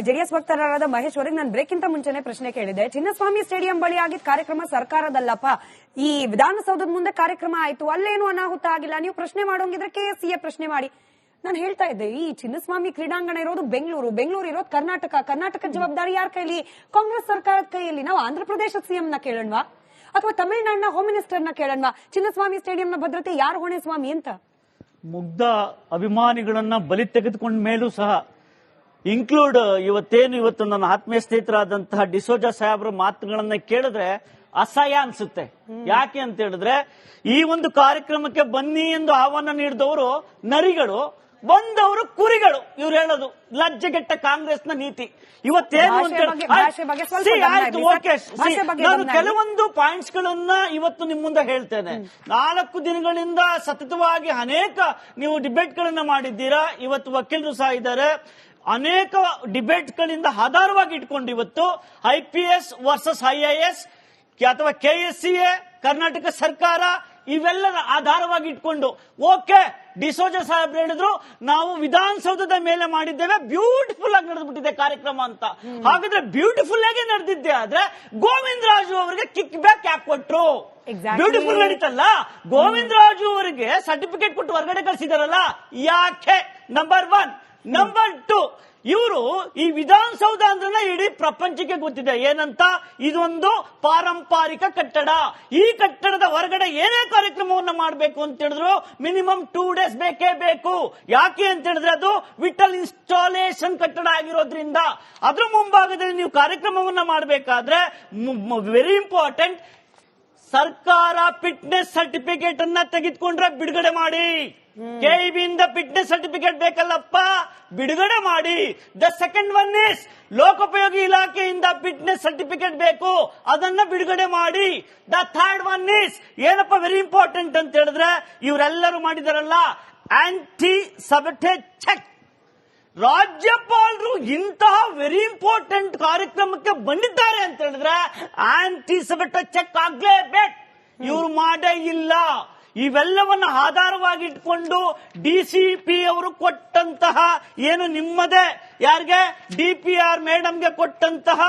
JDS ವಕ್ತಾರರಾದ Mahesh ಅವರಿಗೆ ನಾನು break ಇಂತ ಮುಂಚೆನೆ ಪ್ರಶ್ನೆ ಕೇಳಿದೆ. ಚಿನ್ನಸ್ವಾಮಿ ಸ್ಟೇಡಿಯಂ ಬಳಿ ಆಗಿದ್ದ ಕಾರ್ಯಕ್ರಮ ಸರ್ಕಾರದಲ್ಲಪ್ಪ, ಈ ವಿಧಾನಸೌಧದ ಮುಂದೆ ಕಾರ್ಯಕ್ರಮ ಆಯ್ತು, ಅಲ್ಲೇನು ಅನಾಹುತ ಆಗಿಲ್ಲ, ನೀವು ಪ್ರಶ್ನೆ ಮಾಡೋಂಗಿದ್ರೆ ಕೆಎಸ್ಸಿಎ ಪ್ರಶ್ನೆ ಮಾಡಿ. ನಾನು ಹೇಳ್ತಾ ಇದ್ದೆ, ಈ ಚಿನ್ನಸ್ವಾಮಿ ಕ್ರೀಡಾಂಗಣ ಇರೋದು ಬೆಂಗಳೂರು ಇರೋದು ಕರ್ನಾಟಕದ ಜವಾಬ್ದಾರಿ ಯಾರ ಕೈಲಿ? ಕಾಂಗ್ರೆಸ್ ಸರ್ಕಾರದ ಕೈಯಲ್ಲಿ. ನಾವು ಆಂಧ್ರ ಪ್ರದೇಶದ ಸಿಎಂ ನ ಕೇಳೋಣವಾ ಅಥವಾ ತಮಿಳುನಾಡಿನ ಹೋಮ್ ಮಿನಿಸ್ಟರ್ ನ ಕೇಳೋಣವಾ? ಚಿನ್ನಸ್ವಾಮಿ ಸ್ಟೇಡಿಯಂನ ಭದ್ರತೆ ಯಾರು ಹೊಣೆ ಸ್ವಾಮಿ ಅಂತ? ಮುಗ್ಧ ಅಭಿಮಾನಿಗಳನ್ನ ಬಲಿ ತೆಗೆದುಕೊಂಡ ಮೇಲೂ ಸಹ ಇವತ್ತು ನನ್ನ ಆತ್ಮೀಯ ಸ್ನೇಹಿತರಾದಂತಹ ಡಿಸೋಜಾ ಸಾಹೇಬ್ರ ಮಾತುಗಳನ್ನ ಕೇಳಿದ್ರೆ ಅಸಹ್ಯ ಅನ್ಸುತ್ತೆ. ಯಾಕೆ ಅಂತ ಹೇಳಿದ್ರೆ, ಈ ಒಂದು ಕಾರ್ಯಕ್ರಮಕ್ಕೆ ಬನ್ನಿ ಎಂದು ಆಹ್ವಾನ ನೀಡಿದವರು ನರಿಗಳು, ಬಂದವರು ಕುರಿಗಳು. ಇವ್ರು ಹೇಳೋದು ಲಜ್ಜೆಗೆಟ್ಟ ಕಾಂಗ್ರೆಸ್ನ ನೀತಿ. ಇವತ್ತೇನು ನಾನು ಕೆಲವೊಂದು ಪಾಯಿಂಟ್ಸ್ ಗಳನ್ನ ಇವತ್ತು ನಿಮ್ಮ ಮುಂದೆ ಹೇಳ್ತೇನೆ. 4 ದಿನಗಳಿಂದ ಸತತವಾಗಿ ಅನೇಕ ನೀವು ಡಿಬೇಟ್ ಗಳನ್ನ ಮಾಡಿದ್ದೀರಾ. ಇವತ್ತು ವಕೀಲರು ಸಹ ಇದ್ದಾರೆ. ಅನೇಕ ಡಿಬೇಟ್ ಗಳಿಂದ ಆಧಾರವಾಗಿ ಇಟ್ಕೊಂಡು ಇವತ್ತು IPS ವರ್ಸಸ್ IAS ಅಥವಾ KSCA, ಕರ್ನಾಟಕ ಸರ್ಕಾರ, ಇವೆಲ್ಲರ ಆಧಾರವಾಗಿ ಇಟ್ಕೊಂಡು ಓಕೆ ಡಿಸೋಜಾ ಸಾಹೇಬ್ ಹೇಳಿದ್ರು ನಾವು ವಿಧಾನಸೌಧದ ಮೇಲೆ ಮಾಡಿದ್ದೇವೆ, ಬ್ಯೂಟಿಫುಲ್ ಆಗಿ ನಡೆದ್ಬಿಟ್ಟಿದೆ ಕಾರ್ಯಕ್ರಮ ಅಂತ. ಹಾಗಾದ್ರೆ ಬ್ಯೂಟಿಫುಲ್ ಆಗಿ ನಡೆದಿದ್ದೆ ಆದ್ರೆ ಗೋವಿಂದ ರಾಜು ಅವರಿಗೆ ಕಿಕ್ ಬ್ಯಾಕ್ ಯಾಕೆ ಕೊಟ್ರು? ಬ್ಯೂಟಿಫುಲ್ ನಡೀತಲ್ಲ, ಗೋವಿಂದ ರಾಜು ಅವರಿಗೆ ಸರ್ಟಿಫಿಕೇಟ್ ಕೊಟ್ಟು ಹೊರಗಡೆ ಕಳಿಸಿದಾರಲ್ಲ, ಯಾಕೆ? ನಂಬರ್ 1. ನಂಬರ್ 2, ಇವರು ಈ ವಿಧಾನಸೌಧ ಅಂದ್ರೆ ಇಡೀ ಪ್ರಪಂಚಕ್ಕೆ ಗೊತ್ತಿದೆ ಏನಂತ. ಇದೊಂದು ಪಾರಂಪರಿಕ ಕಟ್ಟಡ. ಈ ಕಟ್ಟಡದ ಹೊರಗಡೆ ಏನೇ ಕಾರ್ಯಕ್ರಮವನ್ನು ಮಾಡಬೇಕು ಅಂತ ಹೇಳಿದ್ರು ಮಿನಿಮಮ್ 2 days ಬೇಕೇ ಬೇಕು. ಯಾಕೆ ಅಂತ ಹೇಳಿದ್ರೆ ಅದು ವಿಠಲ್ ಇನ್ಸ್ಟಾಲೇಷನ್ ಕಟ್ಟಡ ಆಗಿರೋದ್ರಿಂದ ಅದ್ರ ಮುಂಭಾಗದಲ್ಲಿ ನೀವು ಕಾರ್ಯಕ್ರಮವನ್ನ ಮಾಡಬೇಕಾದ್ರೆ ವೆರಿ ಇಂಪಾರ್ಟೆಂಟ್, ಸರ್ಕಾರ ಫಿಟ್ನೆಸ್ ಸರ್ಟಿಫಿಕೇಟ್ ಅನ್ನ ತೆಗೆದುಕೊಂಡ್ರೆ ಬಿಡುಗಡೆ ಮಾಡಿ. ಕೆಇಬಿಯಿಂದ ಫಿಟ್ನೆಸ್ ಸರ್ಟಿಫಿಕೇಟ್ ಬೇಕಲ್ಲಪ್ಪ, ಬಿಡುಗಡೆ ಮಾಡಿ. ದ ಸೆಕೆಂಡ್ ಒನ್ ಇಸ್ ಲೋಕೋಪಯೋಗಿ ಇಲಾಖೆಯಿಂದ ಫಿಟ್ನೆಸ್ ಸರ್ಟಿಫಿಕೇಟ್ ಬೇಕು, ಅದನ್ನ ಬಿಡುಗಡೆ ಮಾಡಿ. ದ ಥರ್ಡ್ ಒನ್ ಇಸ್ ಏನಪ್ಪ ವೆರಿ ಇಂಪಾರ್ಟೆಂಟ್ ಅಂತ ಹೇಳಿದ್ರೆ, ಇವರೆಲ್ಲರೂ ಮಾಡಿದಾರಲ್ಲ ಆಂಟಿ ಸಬಟೇಜ್ ಚೆಕ್. ರಾಜ್ಯಪಾಲರು ಇಂತಹ ವೆರಿ ಇಂಪಾರ್ಟೆಂಟ್ ಕಾರ್ಯಕ್ರಮಕ್ಕೆ ಬಂದಿದ್ದಾರೆ ಅಂತ ಹೇಳಿದ್ರೆ ಆಂಟಿ ಸಬಟೇಜ್ ಚೆಕ್ ಆಗ್ಲೇಬೇಕು. ಇವರು ಮಾಡೇ ಇಲ್ಲ. ಇವೆಲ್ಲವನ್ನ ಆಧಾರವಾಗಿ ಇಟ್ಕೊಂಡು DCP ಅವರು ಕೊಟ್ಟಂತಹ ಏನು ನಿಮ್ಮದೇ ಯಾರಿಗೆ DPR ಮೇಡಮ್ಗೆ ಕೊಟ್ಟಂತಹ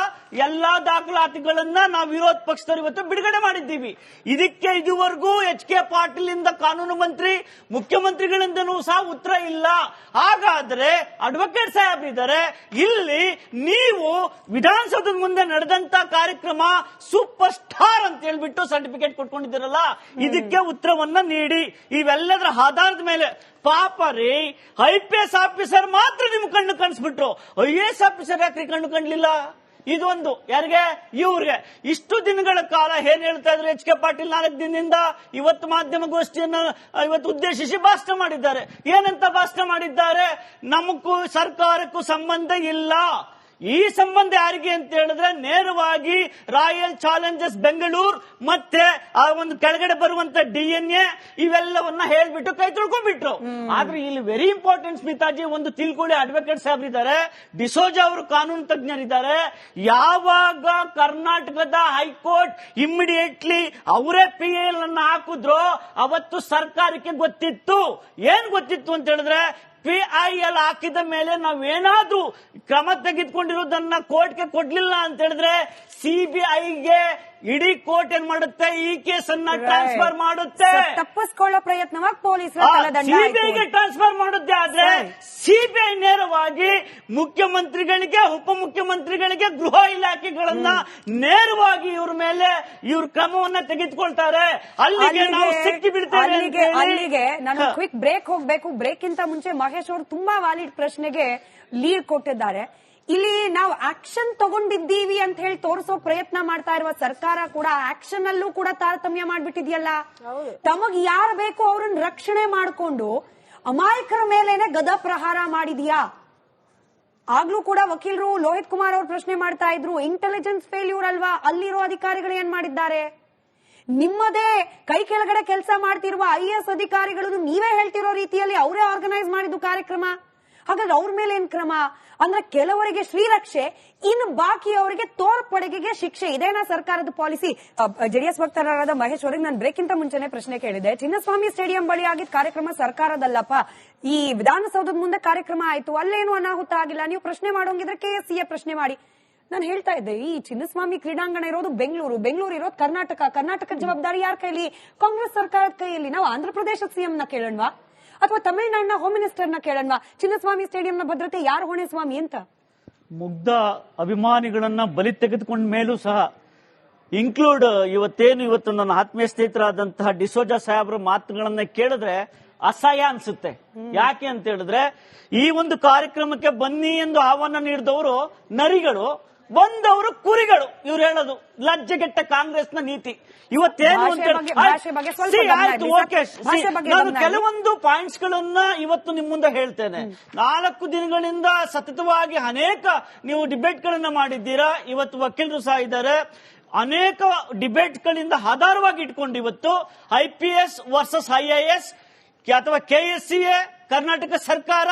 ಎಲ್ಲಾ ದಾಖಲಾತಿಗಳನ್ನ ನಾವು ವಿರೋಧ ಪಕ್ಷದವರು ಇವತ್ತು ಬಿಡುಗಡೆ ಮಾಡಿದ್ದೀವಿ. ಇದಕ್ಕೆ ಇದುವರೆಗೂ HK ಪಾಟೀಲ್ ಇಂದ ಕಾನೂನು ಮಂತ್ರಿ, ಮುಖ್ಯಮಂತ್ರಿಗಳಿಂದನೂ ಸಹ ಉತ್ತರ ಇಲ್ಲ. ಹಾಗಾದ್ರೆ ಅಡ್ವೊಕೇಟ್ ಸಾಹೇಬ್ ಇದ್ದಾರೆ ಇಲ್ಲಿ, ನೀವು ವಿಧಾನಸೌಧದ ಮುಂದೆ ನಡೆದಂತ ಕಾರ್ಯಕ್ರಮ ಸೂಪರ್ ಸ್ಟಾರ್ ಅಂತ ಹೇಳ್ಬಿಟ್ಟು ಸರ್ಟಿಫಿಕೇಟ್ ಕೊಟ್ಕೊಂಡಿದ್ದೀರಲ್ಲ, ಇದಕ್ಕೆ ಉತ್ತರವನ್ನ ನೀಡಿ. ಇವೆಲ್ಲದರ ಆಧಾರದ ಮೇಲೆ ಪಾಪ ರೀ, IPS ಆಫೀಸರ್ ಮಾತ್ರ ನಿಮ್ ಕಣ್ಣು ಕಾಣಿಸ್ಬಿಟ್ರು, IAS ಆಫೀಸರ್ ಯಾಕ್ರಿ ಕಣ್ಣು ಕಾಣ್ಲಿಲ್ಲ? ಇದೊಂದು ಯಾರಿಗೆ? ಇವ್ರಿಗೆ. ಇಷ್ಟು ದಿನಗಳ ಕಾಲ ಏನ್ ಹೇಳ್ತಾ ಇದ್ರು HK ಪಾಟೀಲ್ 4 ದಿನದಿಂದ ಇವತ್ತು ಮಾಧ್ಯಮಗೋಷ್ಠಿಯನ್ನು ಇವತ್ತು ಉದ್ದೇಶಿಸಿ ಭಾಷಣ ಮಾಡಿದ್ದಾರೆ. ಏನಂತ ಭಾಷಣ ಮಾಡಿದ್ದಾರೆ? ನಮಗೂ ಸರ್ಕಾರಕ್ಕೂ ಸಂಬಂಧ ಇಲ್ಲ. ಈ ಸಂಬಂಧ ಯಾರಿಗೆ ಅಂತ ಹೇಳಿದ್ರೆ ನೇರವಾಗಿ ರಾಯಲ್ ಚಾಲೆಂಜರ್ಸ್ ಬೆಂಗಳೂರು ಮತ್ತೆ ಆ ಒಂದು ಕೆಳಗಡೆ ಬರುವಂತ DNA ಇವೆಲ್ಲವನ್ನ ಹೇಳ್ಬಿಟ್ಟು ಕೈ ತೊಳ್ಕೊಂಡ್ಬಿಟ್ರು. ಆದ್ರೆ ಇಲ್ಲಿ ವೆರಿ ಇಂಪಾರ್ಟೆಂಟ್ ಸ್ಮಿತಾಜಿ ಒಂದು ತಿಳ್ಕೊಳ್ಳಿ, ಅಡ್ವೊಕೇಟ್ ಸಾಹೇಬ್ ಇದ್ದಾರೆ, ಡಿಸೋಜಾ ಅವರು ಕಾನೂನು ತಜ್ಞರಿದ್ದಾರೆ. ಯಾವಾಗ ಕರ್ನಾಟಕದ ಹೈಕೋರ್ಟ್ ಇಮ್ಮಿಡಿಯೇಟ್ಲಿ ಅವರೇ PIL ಅನ್ನ ಹಾಕಿದ್ರು ಅವತ್ತು ಸರ್ಕಾರಕ್ಕೆ ಗೊತ್ತಿತ್ತು. ಏನ್ ಗೊತ್ತಿತ್ತು ಅಂತ ಹೇಳಿದ್ರೆ, PIL ಹಾಕಿದ ಮೇಲೆ ನಾವೇನಾದ್ರೂ ಕ್ರಮ ತೆಗೆದುಕೊಂಡಿರೋದನ್ನ ಕೋರ್ಟ್ಗೆ ಕೊಡ್ಲಿಲ್ಲ ಅಂತ ಹೇಳಿದ್ರೆ CBIಗೆ ಇಡೀ ಕೋರ್ಟ್ ಏನ್ ಮಾಡುತ್ತೆ, ಈ ಕೇಸನ್ನ ಟ್ರಾನ್ಸ್ಫರ್ ಮಾಡುತ್ತೆ. ತಪ್ಪಿಸ್ಕೊಳ್ಳೋ ಪ್ರಯತ್ನವಾಗಿ ಪೊಲೀಸರು CBIಗೆ ಟ್ರಾನ್ಸ್ಫರ್ ಮಾಡುತ್ತೆ. ಆದ್ರೆ CBI ನೇರವಾಗಿ ಮುಖ್ಯಮಂತ್ರಿಗಳಿಗೆ, ಉಪಮುಖ್ಯಮಂತ್ರಿಗಳಿಗೆ, ಗೃಹ ಇಲಾಖೆಗಳನ್ನ ನೇರವಾಗಿ ಇವ್ರ ಮೇಲೆ ಇವ್ರ ಕ್ರಮವನ್ನ ತೆಗೆದುಕೊಳ್ತಾರೆ. ಅಲ್ಲಿಗೆ ನಾವು ಸಿಕ್ಕಿ ಬಿಡ್ತೇವೆ. ಅಲ್ಲಿಗೆ ನಾನು ಕ್ವಿಕ್ ಬ್ರೇಕ್ ಹೋಗ್ಬೇಕು. ಬ್ರೇಕ್ ಇಂತ ಮುಂಚೆ ಮಹೇಶ್ ಅವರು ತುಂಬಾ ವ್ಯಾಲಿಡ್ ಪ್ರಶ್ನೆಗೆ ಲೀಡ್ ಕೊಟ್ಟಿದ್ದಾರೆ. ಇಲ್ಲಿ ನಾವು ಆಕ್ಷನ್ ತಗೊಂಡಿದ್ದೀವಿ ಅಂತ ಹೇಳಿ ತೋರಿಸೋ ಪ್ರಯತ್ನ ಮಾಡ್ತಾ ಇರುವ ಸರ್ಕಾರ ಕೂಡ ಆಕ್ಷನ್ ಅಲ್ಲೂ ಕೂಡ ತಾರತಮ್ಯ ಮಾಡ್ಬಿಟ್ಟಿದ್ಯಲ್ಲ. ತಮಗ್ ಯಾರು ಬೇಕು ಅವ್ರನ್ನ ರಕ್ಷಣೆ ಮಾಡಿಕೊಂಡು ಅಮಾಯಕರ ಮೇಲೇನೆ ಗದಾ ಪ್ರಹಾರ ಮಾಡಿದ್ಯಾ? ಆಗ್ಲೂ ಕೂಡ ವಕೀಲರು ಲೋಹಿತ್ ಕುಮಾರ್ ಅವ್ರು ಪ್ರಶ್ನೆ ಮಾಡ್ತಾ ಇದ್ರು, ಇಂಟೆಲಿಜೆನ್ಸ್ ಫೇಲ್ಯೂರ್ ಅಲ್ವಾ? ಅಲ್ಲಿರೋ ಅಧಿಕಾರಿಗಳು ಏನ್ ಮಾಡಿದ್ದಾರೆ? ನಿಮ್ಮದೇ ಕೈ ಕೆಳಗಡೆ ಕೆಲಸ ಮಾಡ್ತಿರುವ IAS ಅಧಿಕಾರಿಗಳನ್ನು ನೀವೇ ಹೇಳ್ತಿರೋ ರೀತಿಯಲ್ಲಿ ಅವರೇ ಆರ್ಗನೈಸ್ ಮಾಡಿದ್ದು ಕಾರ್ಯಕ್ರಮ. ಹಾಗಾದ್ರೆ ಅವ್ರ ಮೇಲೆ ಏನ್ ಕ್ರಮ? ಅಂದ್ರೆ ಕೆಲವರಿಗೆ ಶ್ರೀರಕ್ಷೆ, ಇನ್ನು ಬಾಕಿ ಅವರಿಗೆ ತೋರ್ಪಡೆಗೆ ಶಿಕ್ಷೆ. ಇದೇನಾ ಸರ್ಕಾರದ ಪಾಲಿಸಿ? ಜೆಡಿಎಸ್ ವಕ್ತಾರರಾದ ಮಹೇಶ್ ಅವರಿಗೆ ನಾನು ಬ್ರೇಕ್ಗಿಂತ ಮುಂಚೆನೆ ಪ್ರಶ್ನೆ ಕೇಳಿದೆ. ಚಿನ್ನಸ್ವಾಮಿ ಸ್ಟೇಡಿಯಂ ಬಳಿ ಆಗಿದ್ದ ಕಾರ್ಯಕ್ರಮ ಸರ್ಕಾರದಲ್ಲಪ್ಪ, ಈ ವಿಧಾನಸೌಧದ ಮುಂದೆ ಕಾರ್ಯಕ್ರಮ ಆಯ್ತು, ಅಲ್ಲೇನು ಅನಾಹುತ ಆಗಿಲ್ಲ, ನೀವು ಪ್ರಶ್ನೆ ಮಾಡೋಂಗಿದ್ರೆ KSCA ಪ್ರಶ್ನೆ ಮಾಡಿ. ನಾನು ಹೇಳ್ತಾ ಇದ್ದೆ, ಈ ಚಿನ್ನಸ್ವಾಮಿ ಕ್ರೀಡಾಂಗಣ ಇರೋದು ಬೆಂಗಳೂರು ಇರೋದು ಕರ್ನಾಟಕ ಜವಾಬ್ದಾರಿ ಯಾರ ಕೈಲಿ? ಕಾಂಗ್ರೆಸ್ ಸರ್ಕಾರದ ಕೈಯಲ್ಲಿ. ನಾವು ಆಂಧ್ರ ಪ್ರದೇಶದ CM ನ ಕೇಳೋಣವಾ ಅಥವಾ ತಮಿಳುನಾಡಿನ ಹೋಮ್ ಮಿನಿಸ್ಟರ್ ನ ಕೇಳೋಣವಾ? ಚಿನ್ನಸ್ವಾಮಿ ಸ್ಟೇಡಿಯಂನ ಭದ್ರತೆ ಯಾರು ಹೊಣೆ ಸ್ವಾಮಿ ಅಂತ? ಮುಗ್ಧ ಅಭಿಮಾನಿಗಳನ್ನ ಬಲಿ ತೆಗೆದುಕೊಂಡ ಮೇಲೂ ಸಹ ಇನ್ಕ್ಲೂಡ್ ಇವತ್ತು ನನ್ನ ಆತ್ಮೀಯ ಸ್ನೇಹಿತರಾದಂತಹ ಡಿಸೋಜಾ ಸಾಹೇಬ್ರ ಮಾತುಗಳನ್ನ ಕೇಳಿದ್ರೆ ಅಸಹ್ಯ ಅನ್ಸುತ್ತೆ. ಯಾಕೆ ಅಂತ ಹೇಳಿದ್ರೆ, ಈ ಒಂದು ಕಾರ್ಯಕ್ರಮಕ್ಕೆ ಬನ್ನಿ ಎಂದು ಆಹ್ವಾನ ನೀಡಿದವರು ನರಿಗಳು, ಬಂದವರು ಕುರಿಗಳು. ಇವ್ರು ಹೇಳೋದು ಲಜ್ಜೆಗೆಟ್ಟ ಕಾಂಗ್ರೆಸ್ನ ನೀತಿ. ಇವತ್ತೇನು ಅಂತ ನಾನು ಕೆಲವೊಂದು ಪಾಯಿಂಟ್ಸ್ ಗಳನ್ನ ಇವತ್ತು ನಿಮ್ಮ ಮುಂದೆ ಹೇಳ್ತೇನೆ. 4 ದಿನಗಳಿಂದ ಸತತವಾಗಿ ಅನೇಕ ನೀವು ಡಿಬೇಟ್ ಗಳನ್ನ ಮಾಡಿದ್ದೀರಾ. ಇವತ್ತು ವಕೀಲರು ಸಹ ಇದ್ದಾರೆ. ಅನೇಕ ಡಿಬೇಟ್ ಗಳಿಂದ ಆಧಾರವಾಗಿ ಇಟ್ಕೊಂಡು ಇವತ್ತು IPS ವರ್ಸಸ್ IAS ಅಥವಾ KSCA, ಕರ್ನಾಟಕ ಸರ್ಕಾರ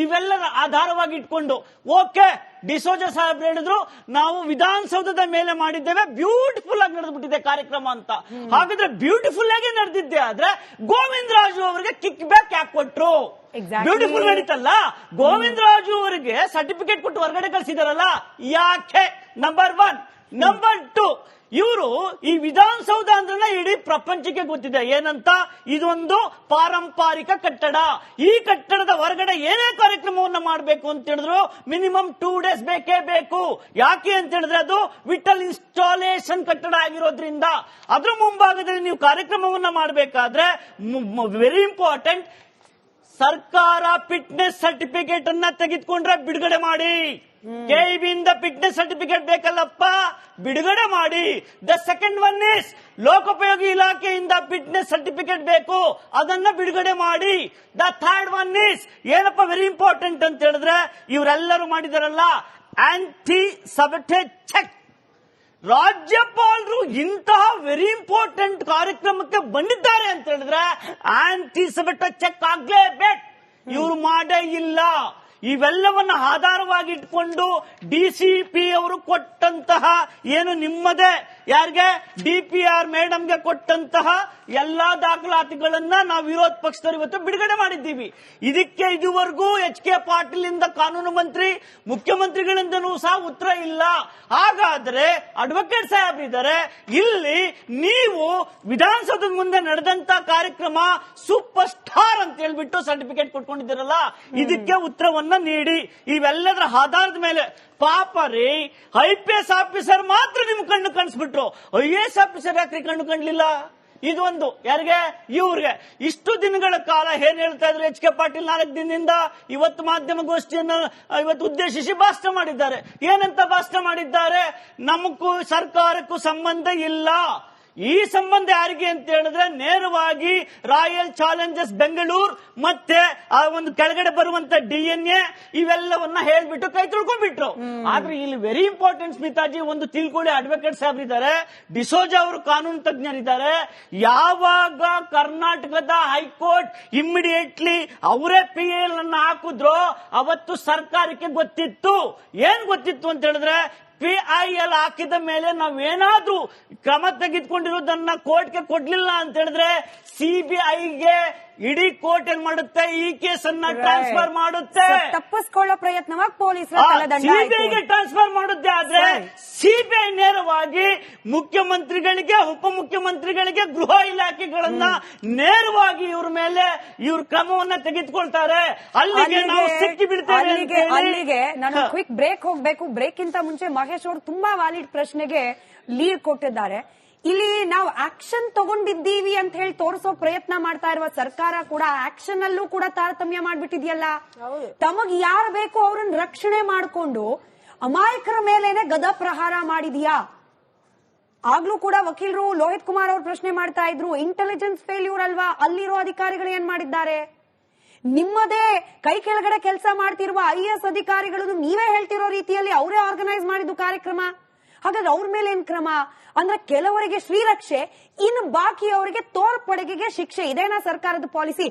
ಇವೆಲ್ಲರ ಆಧಾರವಾಗಿ ಇಟ್ಕೊಂಡು ಓಕೆ ಡಿಸೋಜಾ ಸಾಹೇಬ್ರು ಹೇಳಿದ್ರು ನಾವು ವಿಧಾನಸೌಧದ ಮೇಲೆ ಮಾಡಿದ್ದೇವೆ, ಬ್ಯೂಟಿಫುಲ್ ಆಗಿ ನಡೆದ್ಬಿಟ್ಟಿದೆ ಕಾರ್ಯಕ್ರಮ ಅಂತ. ಹಾಗಾದ್ರೆ ಬ್ಯೂಟಿಫುಲ್ ಆಗಿ ನಡೆದಿದ್ದೆ ಆದ್ರೆ ಗೋವಿಂದ ರಾಜು ಅವರಿಗೆ ಕಿಕ್ ಬ್ಯಾಕ್ ಯಾಕೆ ಕೊಟ್ರು? ಬ್ಯೂಟಿಫುಲ್ ನಡೀತಲ್ಲ, ಗೋವಿಂದ ರಾಜು ಅವರಿಗೆ ಸರ್ಟಿಫಿಕೇಟ್ ಕೊಟ್ಟು ಹೊರಗಡೆ ಕಳಿಸಿದಾರಲ್ಲ, ಯಾಕೆ? ನಂಬರ್ 1. ನಂಬರ್ 2, ಇವರು ಈ ವಿಧಾನಸೌಧ ಅಂದ್ರೆ ಇಡೀ ಪ್ರಪಂಚಕ್ಕೆ ಗೊತ್ತಿದೆ ಏನಂತ. ಇದೊಂದು ಪಾರಂಪರಿಕ ಕಟ್ಟಡ. ಈ ಕಟ್ಟಡದ ಹೊರಗಡೆ ಏನೇ ಕಾರ್ಯಕ್ರಮವನ್ನ ಮಾಡಬೇಕು ಅಂತ ಹೇಳಿದ್ರು ಮಿನಿಮಮ್ 2 days ಬೇಕೇ ಬೇಕು. ಯಾಕೆ ಅಂತ ಹೇಳಿದ್ರೆ ಅದು ವಿಠಲ್ ಇನ್ಸ್ಟಾಲೇಷನ್ ಕಟ್ಟಡ ಆಗಿರೋದ್ರಿಂದ ಅದ್ರ ಮುಂಭಾಗದಲ್ಲಿ ನೀವು ಕಾರ್ಯಕ್ರಮವನ್ನ ಮಾಡಬೇಕಾದ್ರೆ ವೆರಿ ಇಂಪಾರ್ಟೆಂಟ್, ಸರ್ಕಾರ ಫಿಟ್ನೆಸ್ ಸರ್ಟಿಫಿಕೇಟ್ ಅನ್ನ ತೆಗೆದುಕೊಂಡ್ರೆ ಬಿಡುಗಡೆ ಮಾಡಿ. KEBಯಿಂದ ಫಿಟ್ನೆಸ್ ಸರ್ಟಿಫಿಕೇಟ್ ಬೇಕಲ್ಲಪ್ಪ, ಬಿಡುಗಡೆ ಮಾಡಿ. ದ ಸೆಕೆಂಡ್ ಒನ್ ಇಸ್ ಲೋಕೋಪಯೋಗಿ ಇಲಾಖೆಯಿಂದ ಫಿಟ್ನೆಸ್ ಸರ್ಟಿಫಿಕೇಟ್ ಬೇಕು, ಅದನ್ನ ಬಿಡುಗಡೆ ಮಾಡಿ. ದ ಥರ್ಡ್ ಒನ್ ಇಸ್ ಏನಪ್ಪ ವೆರಿ ಇಂಪಾರ್ಟೆಂಟ್ ಅಂತ ಹೇಳಿದ್ರೆ, ಇವರೆಲ್ಲರೂ ಮಾಡಿದಾರಲ್ಲ ಆಂಟಿ ಸಬಟೇಜ್ ಚೆಕ್. ರಾಜ್ಯಪಾಲರು ಇಂತಹ ವೆರಿ ಇಂಪಾರ್ಟೆಂಟ್ ಕಾರ್ಯಕ್ರಮಕ್ಕೆ ಬಂದಿದ್ದಾರೆ ಅಂತ ಹೇಳಿದ್ರೆ ಆಂಟಿ ಸಬಟೇಜ್ ಚೆಕ್ ಆಗ್ಲೇಬೇಕು. ಇವ್ರು ಮಾಡೇ ಇಲ್ಲ. ಇವೆಲ್ಲವನ್ನ ಆಧಾರವಾಗಿ ಇಟ್ಕೊಂಡು DCP ಅವರು ಕೊಟ್ಟಂತಹ ಏನು ನಿಮ್ಮದೇ ಯಾರಿಗೆ DPR ಮೇಡಮ್ಗೆ ಕೊಟ್ಟಂತಹ ಎಲ್ಲಾ ದಾಖಲಾತಿಗಳನ್ನ ನಾವು ವಿರೋಧ ಪಕ್ಷದವರು ಇವತ್ತು ಬಿಡುಗಡೆ ಮಾಡಿದ್ದೀವಿ. ಇದಕ್ಕೆ ಇದುವರೆಗೂ HK ಪಾಟೀಲ್ ಇಂದ ಕಾನೂನು ಮಂತ್ರಿ, ಮುಖ್ಯಮಂತ್ರಿಗಳಿಂದನೂ ಸಹ ಉತ್ತರ ಇಲ್ಲ. ಹಾಗಾದ್ರೆ ಅಡ್ವೊಕೇಟ್ ಸಾಹೇಬ್ರು ಇದ್ದಾರೆ ಇಲ್ಲಿ, ನೀವು ವಿಧಾನಸೌಧದ ಮುಂದೆ ನಡೆದಂತ ಕಾರ್ಯಕ್ರಮ ಸೂಪರ್ ಸ್ಟಾರ್ ಅಂತ ಹೇಳ್ಬಿಟ್ಟು ಸರ್ಟಿಫಿಕೇಟ್ ಕೊಟ್ಕೊಂಡಿದ್ದೀರಲ್ಲ, ಇದಕ್ಕೆ ಉತ್ತರವನ್ನ ನೀಡಿ. ಇವೆಲ್ಲದರ ಆಧಾರದ ಮೇಲೆ ಪಾಪ ರೀ IPS ಆಫೀಸರ್ ಮಾತ್ರ ನಿಮ್ ಕಣ್ಣು ಕಾಣಿಸ್ಬಿಟ್ರು, IAS ಆಫೀಸರ್ ಯಾಕ್ರಿ ಕಣ್ಣು ಕಾಣ್ಲಿಲ್ಲ? ಇದೊಂದು ಯಾರಿಗೆ? ಇವ್ರಿಗೆ. ಇಷ್ಟು ದಿನಗಳ ಕಾಲ ಏನ್ ಹೇಳ್ತಾ ಇದ್ರು HK ಪಾಟೀಲ್ 4 ದಿನದಿಂದ ಇವತ್ತು ಮಾಧ್ಯಮಗೋಷ್ಠಿಯನ್ನು ಇವತ್ತು ಉದ್ದೇಶಿಸಿ ಭಾಷಣ ಮಾಡಿದ್ದಾರೆ. ಏನಂತ ಭಾಷಣ ಮಾಡಿದ್ದಾರೆ? ನಮಗೂ ಸರ್ಕಾರಕ್ಕೂ ಸಂಬಂಧ ಇಲ್ಲ. ಈ ಸಂಬಂಧ ಯಾರಿಗೆ ಅಂತ ಹೇಳಿದ್ರೆ ನೇರವಾಗಿ ರಾಯಲ್ ಚಾಲೆಂಜರ್ಸ್ ಬೆಂಗಳೂರು ಮತ್ತೆ ಆ ಒಂದು ಕೆಳಗಡೆ ಬರುವಂತ DNA ಇವೆಲ್ಲವನ್ನ ಹೇಳ್ಬಿಟ್ಟು ಕೈ ತೊಳ್ಕೊಂಡ್ಬಿಟ್ರು. ಆದ್ರೆ ಇಲ್ಲಿ ವೆರಿ ಇಂಪಾರ್ಟೆಂಟ್ ಸ್ಮಿತಾಜಿ ಒಂದು ತಿಳ್ಕೊಳ್ಳಿ, ಅಡ್ವೊಕೇಟ್ ಸಾಹೇಬ್ರು ಇದ್ದಾರೆ, ಡಿಸೋಜಾ ಅವರು ಕಾನೂನು ತಜ್ಞರಿದ್ದಾರೆ. ಯಾವಾಗ ಕರ್ನಾಟಕದ ಹೈಕೋರ್ಟ್ ಇಮ್ಮಿಡಿಯೇಟ್ಲಿ ಅವರೇ PL ಅನ್ನ ಹಾಕಿದ್ರು ಅವತ್ತು ಸರ್ಕಾರಕ್ಕೆ ಗೊತ್ತಿತ್ತು. ಏನ್ ಗೊತ್ತಿತ್ತು ಅಂತ ಹೇಳಿದ್ರೆ PIL ಹಾಕಿದ ಮೇಲೆ ನಾವೇನಾದ್ರೂ ಕ್ರಮ ತೆಗೆದುಕೊಂಡಿರೋದನ್ನ ಕೋರ್ಟ್ಗೆ ಕೊಡ್ಲಿಲ್ಲ ಅಂತ ಹೇಳಿದ್ರೆ CBIಗೆ ಇಡೀ ಕೋರ್ಟ್ ಏನ್ ಮಾಡುತ್ತೆ, ಈ ಕೇಸನ್ನ ಟ್ರಾನ್ಸ್ಫರ್ ಮಾಡುತ್ತೆ. ತಪ್ಪಿಸ್ಕೊಳ್ಳೋ ಪ್ರಯತ್ನವಾಗಿ ಪೊಲೀಸರು CBIಗೆ ಟ್ರಾನ್ಸ್ಫರ್ ಮಾಡುತ್ತೆ. ಆದ್ರೆ CBI ನೇರವಾಗಿ ಮುಖ್ಯಮಂತ್ರಿಗಳಿಗೆ, ಉಪಮುಖ್ಯಮಂತ್ರಿಗಳಿಗೆ, ಗೃಹ ಇಲಾಖೆಗಳನ್ನ ನೇರವಾಗಿ ಇವ್ರ ಮೇಲೆ ಇವ್ರ ಕ್ರಮವನ್ನ ತೆಗೆದುಕೊಳ್ತಾರೆ. ಅಲ್ಲಿಗೆ ನಾವು ಸಿಕ್ಕಿ ಬಿಡ್ತೇವೆ. ಅಲ್ಲಿಗೆ ನಾನು ಕ್ವಿಕ್ ಬ್ರೇಕ್ ಹೋಗ್ಬೇಕು. ಬ್ರೇಕ್ ಇಂತ ಮುಂಚೆ ಮಹೇಶ್ ಅವರು ತುಂಬಾ ವ್ಯಾಲಿಡ್ ಪ್ರಶ್ನೆಗೆ ಲೀಡ್ ಕೊಟ್ಟಿದ್ದಾರೆ. ಇಲ್ಲಿ ನಾವು ಆಕ್ಷನ್ ತಗೊಂಡಿದ್ದೀವಿ ಅಂತ ಹೇಳಿ ತೋರಿಸೋ ಪ್ರಯತ್ನ ಮಾಡ್ತಾ ಇರುವ ಸರ್ಕಾರ ಕೂಡ ಆಕ್ಷನ್ ಅಲ್ಲೂ ಕೂಡ ತಾರತಮ್ಯ ಮಾಡ್ಬಿಟ್ಟಿದ್ಯಲ್ಲ. ತಮಗ್ ಯಾರು ಬೇಕು ಅವ್ರನ್ನ ರಕ್ಷಣೆ ಮಾಡಿಕೊಂಡು ಅಮಾಯಕರ ಮೇಲೇನೆ ಗದಾ ಪ್ರಹಾರ ಮಾಡಿದ್ಯಾ? ಆಗ್ಲೂ ಕೂಡ ವಕೀಲರು ಲೋಹಿತ್ ಕುಮಾರ್ ಅವರು ಪ್ರಶ್ನೆ ಮಾಡ್ತಾ ಇದ್ರು, ಇಂಟೆಲಿಜೆನ್ಸ್ ಫೇಲ್ಯೂರ್ ಅಲ್ವಾ? ಅಲ್ಲಿರೋ ಅಧಿಕಾರಿಗಳು ಏನ್ ಮಾಡಿದ್ದಾರೆ? ನಿಮ್ಮದೇ ಕೈ ಕೆಳಗಡೆ ಕೆಲಸ ಮಾಡ್ತಿರುವ IAS ಅಧಿಕಾರಿಗಳನ್ನು ನೀವೇ ಹೇಳ್ತಿರೋ ರೀತಿಯಲ್ಲಿ ಅವರೇ ಆರ್ಗನೈಸ್ ಮಾಡಿದ್ದು ಕಾರ್ಯಕ್ರಮ. ಹಾಗಾದ್ರೆ ಅವ್ರ ಮೇಲೆ ಏನ್ ಕ್ರಮ? ಅಂದ್ರೆ ಕೆಲವರಿಗೆ ಶ್ರೀರಕ್ಷೆ, ಇನ್ನು ಬಾಕಿ ಅವರಿಗೆ ತೋರ್ಪಡೆಗೆ ಶಿಕ್ಷೆ. ಇದೇನಾ ಸರ್ಕಾರದ ಪಾಲಿಸಿ?